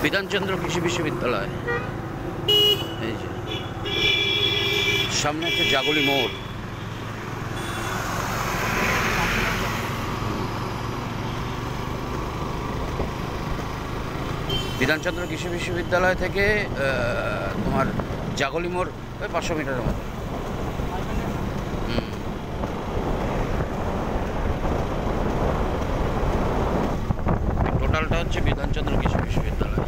বিধানচন্দ্র কৃষি বিশ্ববিদ্যালয়। এই যে সামনে হচ্ছে জাগলি মোড়। বিধানচন্দ্র কৃষি বিশ্ববিদ্যালয় থেকে তোমার জাগলি মোড় ওই 500 মিটারের মতো। টোটালটা হচ্ছে বিধানচন্দ্র কৃষি বিশ্ববিদ্যালয়।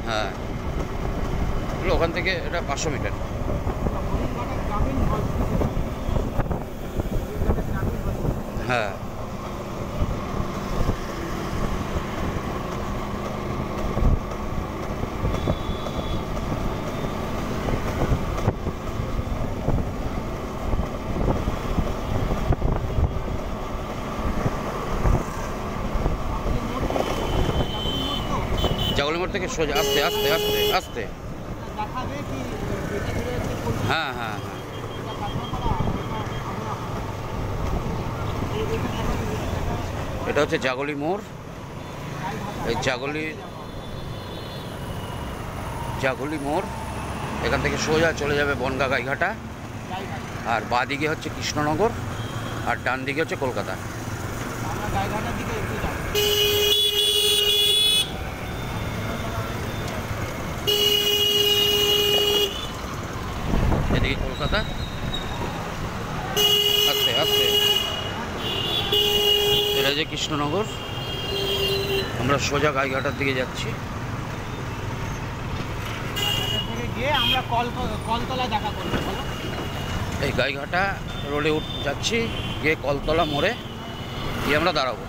হ্যাঁ, ওখান থেকে এটা 500 মিটার। হ্যাঁ, জাগলি মোড় থেকে সোজা আস্তে আস্তে আস্তে আস্তে। হ্যাঁ হ্যাঁ হ্যাঁ, এটা হচ্ছে জাগলি মোড়। এই জাগলি মোড় এখান থেকে সোজা চলে যাবে বনগা গাইঘাটা, আর বাঁ দিকে হচ্ছে কৃষ্ণনগর, আর ডান দিকে হচ্ছে কলকাতা। এদিকে কলকাতা, আস্তে আস্তে। এটা যে কৃষ্ণনগর, আমরা সোজা গাইঘাটার দিকে যাচ্ছি। এই গাইঘাটা রোডে যাচ্ছি, গিয়ে কলতলা মোড়ে গিয়ে আমরা দাঁড়াবো।